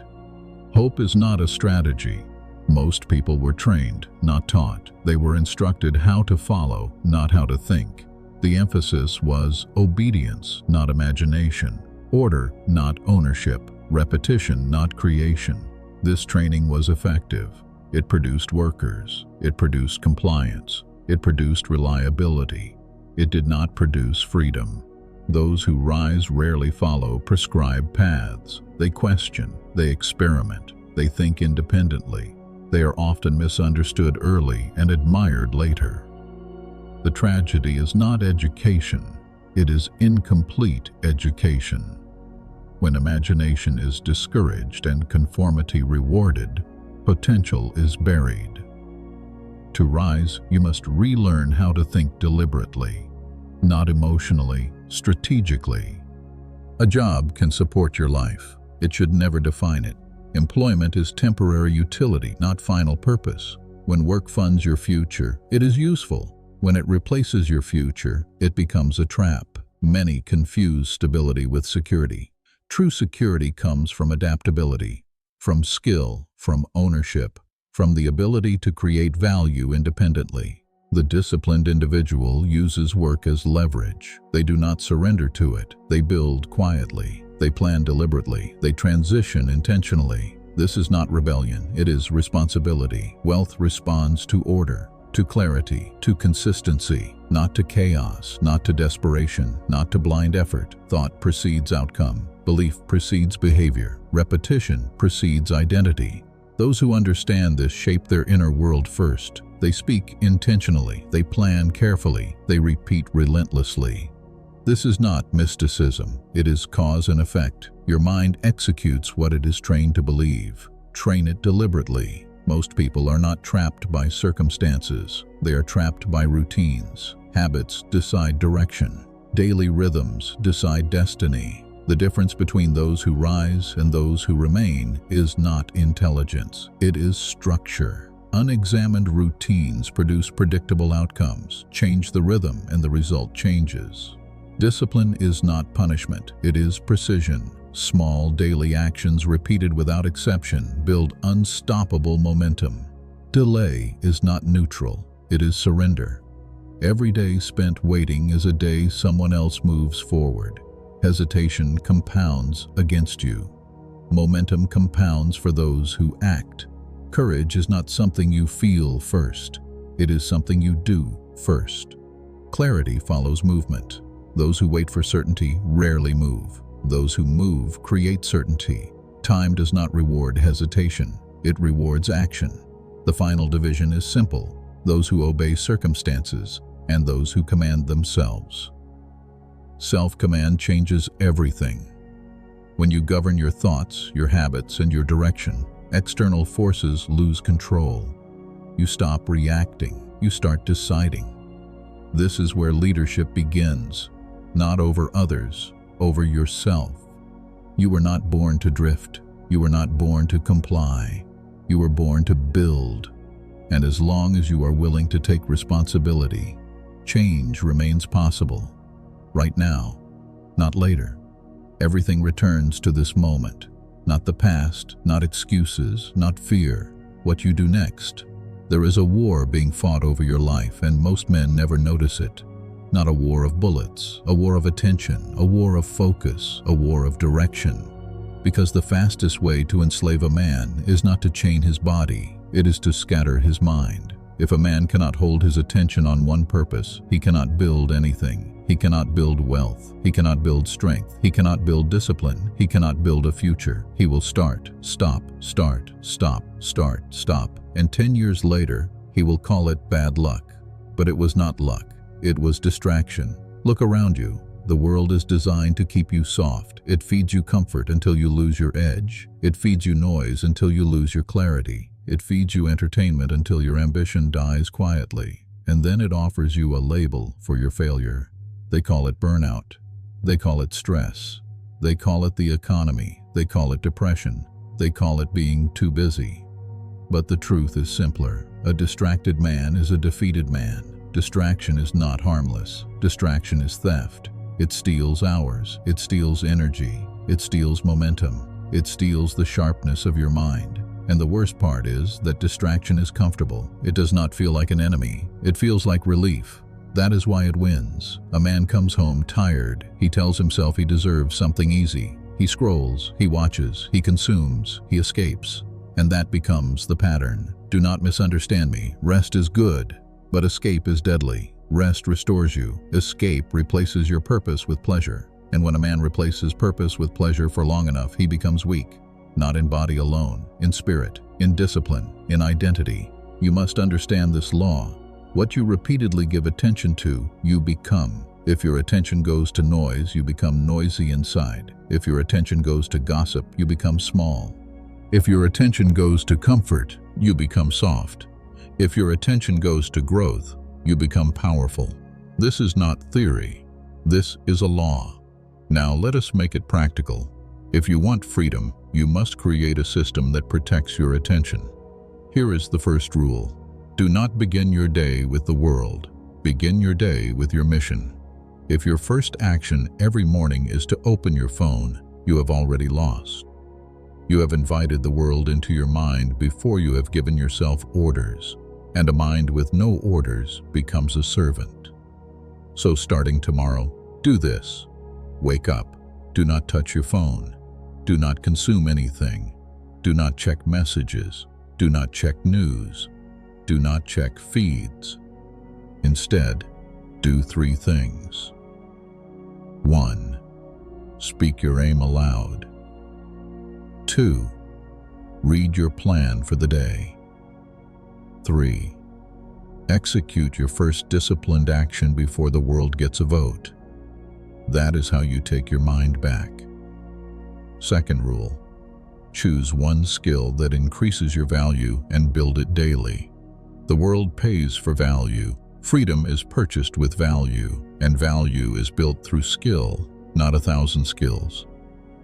Hope is not a strategy. Most people were trained, not taught. They were instructed how to follow, not how to think. The emphasis was obedience, not imagination. Order, not ownership. Repetition, not creation. This training was effective. It produced workers. It produced compliance. It produced reliability. It did not produce freedom. Those who rise rarely follow prescribed paths. They question. They experiment. They think independently. They are often misunderstood early and admired later. The tragedy is not education. It is incomplete education. When imagination is discouraged and conformity rewarded, potential is buried. To rise, you must relearn how to think deliberately, not emotionally, strategically. A job can support your life. It should never define it. Employment is temporary utility, not final purpose. When work funds your future, it is useful. When it replaces your future, it becomes a trap. Many confuse stability with security. True security comes from adaptability, from skill, from ownership, from the ability to create value independently. The disciplined individual uses work as leverage. They do not surrender to it. They build quietly. They plan deliberately. They transition intentionally. This is not rebellion. It is responsibility. Wealth responds to order, to clarity, to consistency, not to chaos, not to desperation, not to blind effort. Thought precedes outcome. Belief precedes behavior. Repetition precedes identity. Those who understand this shape their inner world first. They speak intentionally. They plan carefully. They repeat relentlessly. This is not mysticism. It is cause and effect. Your mind executes what it is trained to believe. Train it deliberately. Most people are not trapped by circumstances. They are trapped by routines. Habits decide direction. Daily rhythms decide destiny. The difference between those who rise and those who remain is not intelligence. It is structure. Unexamined routines produce predictable outcomes. Change the rhythm and the result changes. Discipline is not punishment. It is precision. Small daily actions repeated without exception build unstoppable momentum. Delay is not neutral. It is surrender. Every day spent waiting is a day someone else moves forward. Hesitation compounds against you. Momentum compounds for those who act. Courage is not something you feel first. It is something you do first. Clarity follows movement. Those who wait for certainty rarely move. Those who move create certainty. Time does not reward hesitation. It rewards action. The final division is simple: those who obey circumstances and those who command themselves. Self-command changes everything. When you govern your thoughts, your habits, and your direction, external forces lose control. You stop reacting. You start deciding. This is where leadership begins, not over others, over yourself. You were not born to drift. You were not born to comply. You were born to build. And as long as you are willing to take responsibility, change remains possible. Right now, not later. Everything returns to this moment. Not the past, not excuses, not fear. What you do next. There is a war being fought over your life, and most men never notice it. Not a war of bullets, a war of attention, a war of focus, a war of direction. Because the fastest way to enslave a man is not to chain his body, it is to scatter his mind. If a man cannot hold his attention on one purpose, he cannot build anything. He cannot build wealth. He cannot build strength. He cannot build discipline. He cannot build a future. He will start, stop, start, stop, start, stop. And 10 years later, he will call it bad luck. But it was not luck. It was distraction. Look around you. The world is designed to keep you soft. It feeds you comfort until you lose your edge. It feeds you noise until you lose your clarity. It feeds you entertainment until your ambition dies quietly. And then it offers you a label for your failure. They call it burnout. They call it stress. They call it the economy. They call it depression. They call it being too busy. But the truth is simpler. A distracted man is a defeated man. Distraction is not harmless. Distraction is theft. It steals hours. It steals energy. It steals momentum. It steals the sharpness of your mind. And the worst part is that distraction is comfortable. It does not feel like an enemy. It feels like relief. That is why it wins. A man comes home tired. He tells himself he deserves something easy. He scrolls, he watches, he consumes, he escapes. And that becomes the pattern. Do not misunderstand me. Rest is good, but escape is deadly. Rest restores you. Escape replaces your purpose with pleasure. And when a man replaces purpose with pleasure for long enough, he becomes weak. Not in body alone, in spirit, in discipline, in identity. You must understand this law. What you repeatedly give attention to, you become. If your attention goes to noise, you become noisy inside. If your attention goes to gossip, you become small. If your attention goes to comfort, you become soft. If your attention goes to growth, you become powerful. This is not theory. This is a law. Now let us make it practical. If you want freedom, you must create a system that protects your attention. Here is the first rule. Do not begin your day with the world. Begin your day with your mission. If your first action every morning is to open your phone, you have already lost. You have invited the world into your mind before you have given yourself orders, and a mind with no orders becomes a servant. So starting tomorrow, do this. Wake up. Do not touch your phone. Do not consume anything. Do not check messages. Do not check news. Do not check feeds. Instead, do 3 things. 1. Speak your aim aloud. 2. Read your plan for the day. 3. Execute your first disciplined action before the world gets a vote. That is how you take your mind back. Second rule. Choose one skill that increases your value and build it daily. The world pays for value. Freedom is purchased with value, and value is built through skill, not 1,000 skills.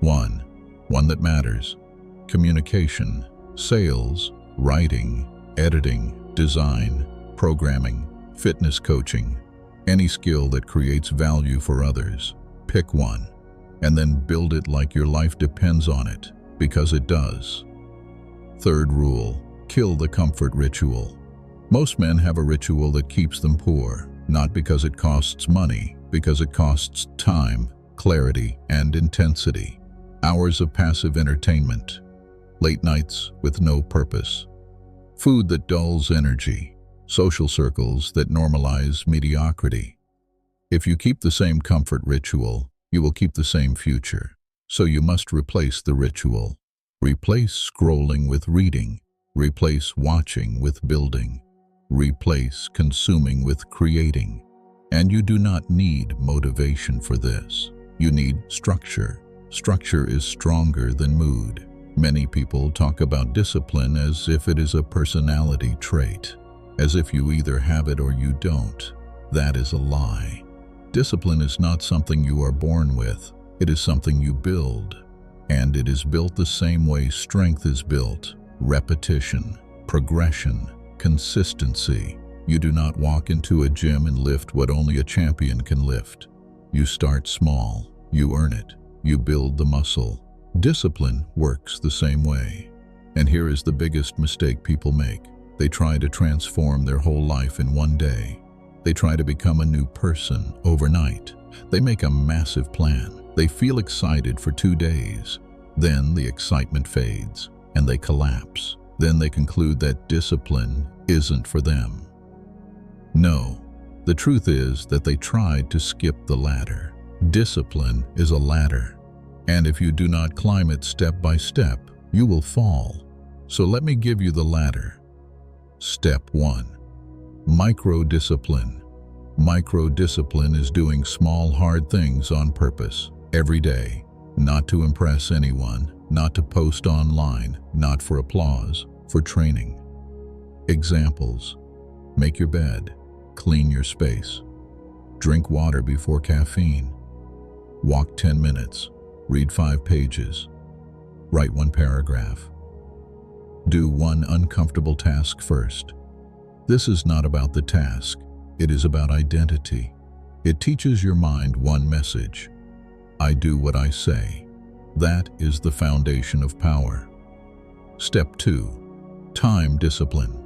1. One that matters. Communication, sales, writing, editing, design, programming, fitness coaching. Any skill that creates value for others. Pick one, and then build it like your life depends on it, because it does. Third rule, kill the comfort ritual. Most men have a ritual that keeps them poor, not because it costs money, because it costs time, clarity, and intensity. Hours of passive entertainment, late nights with no purpose, food that dulls energy, social circles that normalize mediocrity. If you keep the same comfort ritual, you will keep the same future. So you must replace the ritual. Replace scrolling with reading. Replace watching with building. Replace consuming with creating. And you do not need motivation for this. You need structure. Structure is stronger than mood. Many people talk about discipline as if it is a personality trait, as if you either have it or you don't. That is a lie. Discipline is not something you are born with. It is something you build. And it is built the same way strength is built. Repetition, progression, consistency. You do not walk into a gym and lift what only a champion can lift. You start small. You earn it. You build the muscle. Discipline works the same way. And here is the biggest mistake people make. They try to transform their whole life in one day. They try to become a new person overnight. They make a massive plan. They feel excited for 2 days. Then the excitement fades and they collapse. Then they conclude that discipline isn't for them. No, the truth is that they tried to skip the ladder. Discipline is a ladder, and if you do not climb it step by step, you will fall. So let me give you the ladder. Step 1. Micro-discipline. Micro-discipline is doing small, hard things on purpose, every day, not to impress anyone, not to post online, not for applause, for training. Examples: make your bed, clean your space, drink water before caffeine, walk 10 minutes, read 5 pages, write 1 paragraph. Do 1 uncomfortable task first. This is not about the task, it is about identity. It teaches your mind one message: I do what I say. That is the foundation of power. Step 2. Time discipline.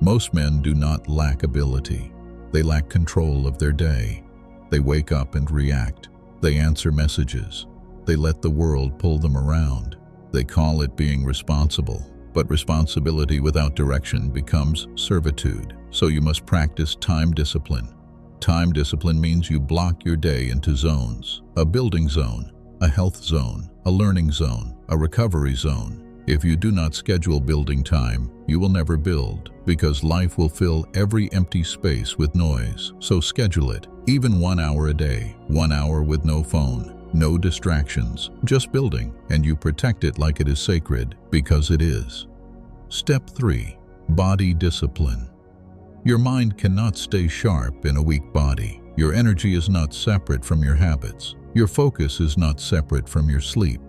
Most men do not lack ability. They lack control of their day. They wake up and react. They answer messages. They let the world pull them around. They call it being responsible. But responsibility without direction becomes servitude. So you must practice time discipline. Time discipline means you block your day into zones: a building zone, a health zone, a learning zone, a recovery zone. If you do not schedule building time, you will never build, because life will fill every empty space with noise. So schedule it, even 1 hour a day, 1 hour with no phone, no distractions, just building, and you protect it like it is sacred, because it is. Step 3. Body discipline. Your mind cannot stay sharp in a weak body. Your energy is not separate from your habits. Your focus is not separate from your sleep.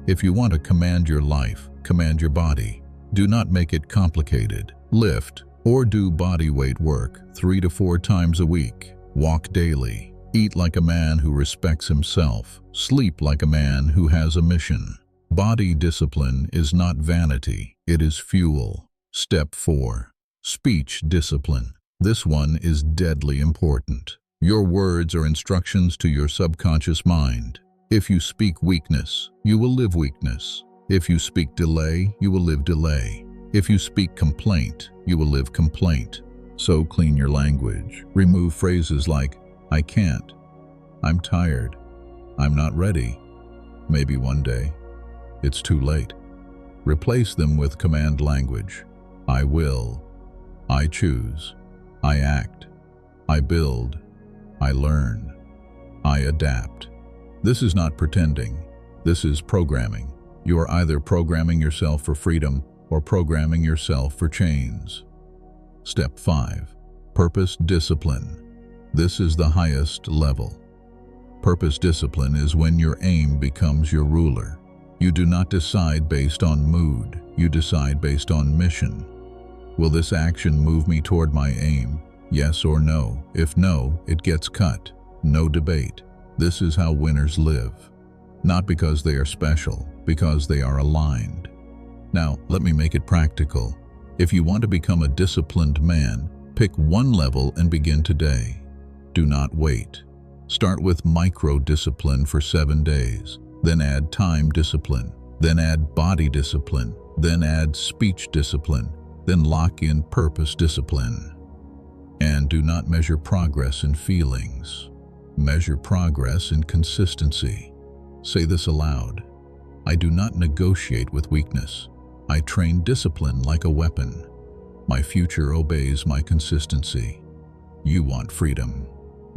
If you want to command your life, command your body. Do not make it complicated. Lift or do body weight work 3 to 4 times a week. Walk daily. Eat like a man who respects himself. Sleep like a man who has a mission. Body discipline is not vanity, it is fuel. Step 4. Speech discipline. This one is deadly important. Your words are instructions to your subconscious mind. If you speak weakness, you will live weakness. If you speak delay, you will live delay. If you speak complaint, you will live complaint. So clean your language. Remove phrases like, I can't, I'm tired, I'm not ready, maybe one day, it's too late. Replace them with command language. I will, I choose, I act, I build, I learn, I adapt. This is not pretending. This is programming. You are either programming yourself for freedom or programming yourself for chains. Step 5. Purpose discipline. This is the highest level. Purpose discipline is when your aim becomes your ruler. You do not decide based on mood. You decide based on mission. Will this action move me toward my aim? Yes or no? If no, it gets cut. No debate. This is how winners live. Not because they are special, because they are aligned. Now, let me make it practical. If you want to become a disciplined man, pick one level and begin today. Do not wait. Start with micro-discipline for 7 days. Then add time discipline. Then add body discipline. Then add speech discipline. Then lock in purpose discipline. And do not measure progress in feelings. Measure progress in consistency. Say this aloud. I do not negotiate with weakness. I train discipline like a weapon. My future obeys my consistency. You want freedom.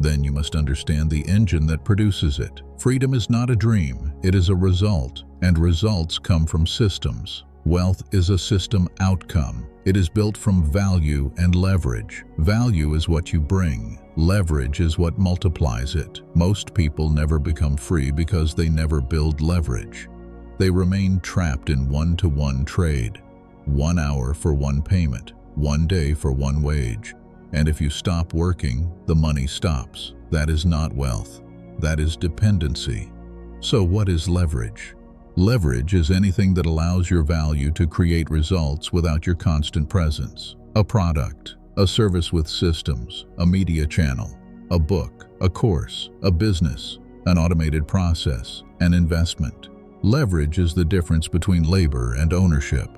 Then you must understand the engine that produces it. Freedom is not a dream, it is a result, and results come from systems. Wealth is a system outcome. It is built from value and leverage. Value is what you bring. Leverage is what multiplies it. Most people never become free because they never build leverage. They remain trapped in one-to-one trade. 1 hour for 1 payment, 1 day for 1 wage. And if you stop working, the money stops. That is not wealth. That is dependency. So what is leverage? Leverage is anything that allows your value to create results without your constant presence. A product, a service with systems, a media channel, a book, a course, a business, an automated process, an investment. Leverage is the difference between labor and ownership.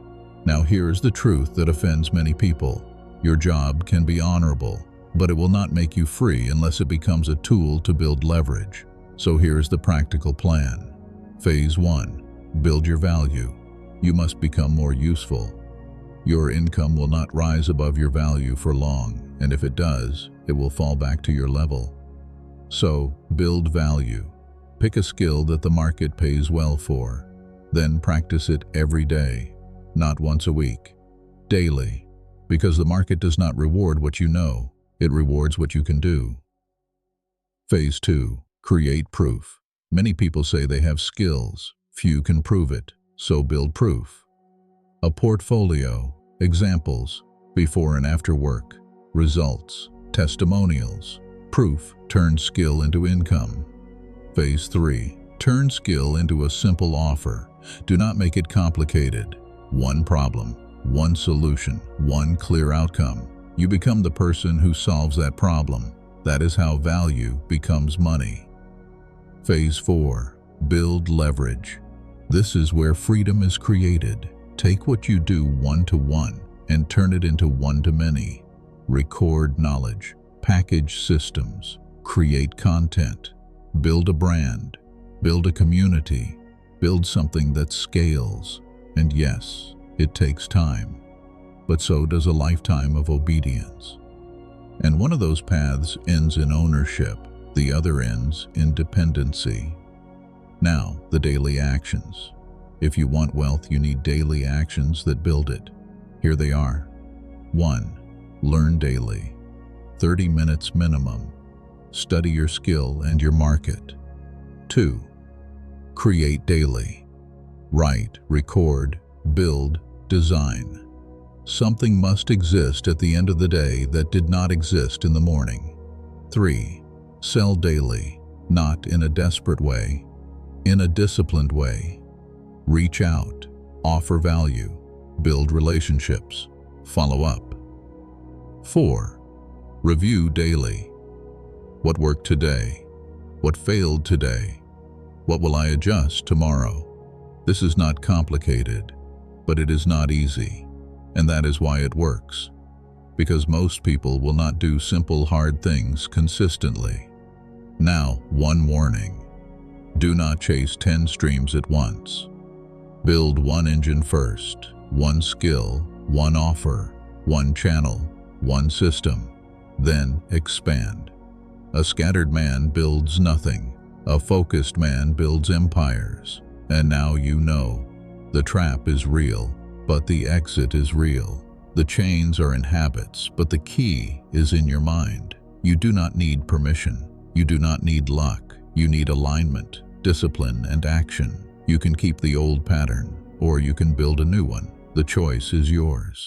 Now here's the truth that offends many people. Your job can be honorable, but it will not make you free unless it becomes a tool to build leverage. So here's the practical plan. Phase 1. Build your value. You must become more useful. Your income will not rise above your value for long, and if it does, it will fall back to your level. So, build value. Pick a skill that the market pays well for. Then practice it every day, not once a week, daily, because the market does not reward what you know, it rewards what you can do. Phase 2. Create proof. Many people say they have skills. Few can prove it, so build proof. A portfolio, examples, before and after work, results, testimonials. Proof turns skill into income. Phase 3. Turn skill into a simple offer. Do not make it complicated. One problem, one solution, one clear outcome. You become the person who solves that problem. That is how value becomes money. Phase 4. Build leverage. This is where freedom is created. Take what you do one-to-one and turn it into one-to-many. Record knowledge, package systems, create content, build a brand, build a community, build something that scales. And yes, it takes time, but so does a lifetime of obedience. And one of those paths ends in ownership, the other ends in dependency. Now, the daily actions. If you want wealth, you need daily actions that build it. Here they are. 1. Learn daily. 30 minutes minimum. Study your skill and your market. 2. Create daily. Write, record, build, design. Something must exist at the end of the day that did not exist in the morning. 3. Sell daily, not in a desperate way, in a disciplined way. Reach out, offer value, build relationships, follow up. 4. Review daily. What worked today? What failed today? What will I adjust tomorrow? This is not complicated, but it is not easy, and that is why it works. Because most people will not do simple, hard things consistently. Now, one warning. Do not chase 10 streams at once. Build one engine first, one skill, one offer, one channel, one system. Then expand. A scattered man builds nothing. A focused man builds empires. And now you know. The trap is real, but the exit is real. The chains are in habits, but the key is in your mind. You do not need permission. You do not need luck. You need alignment, discipline, and action. You can keep the old pattern, or you can build a new one. The choice is yours.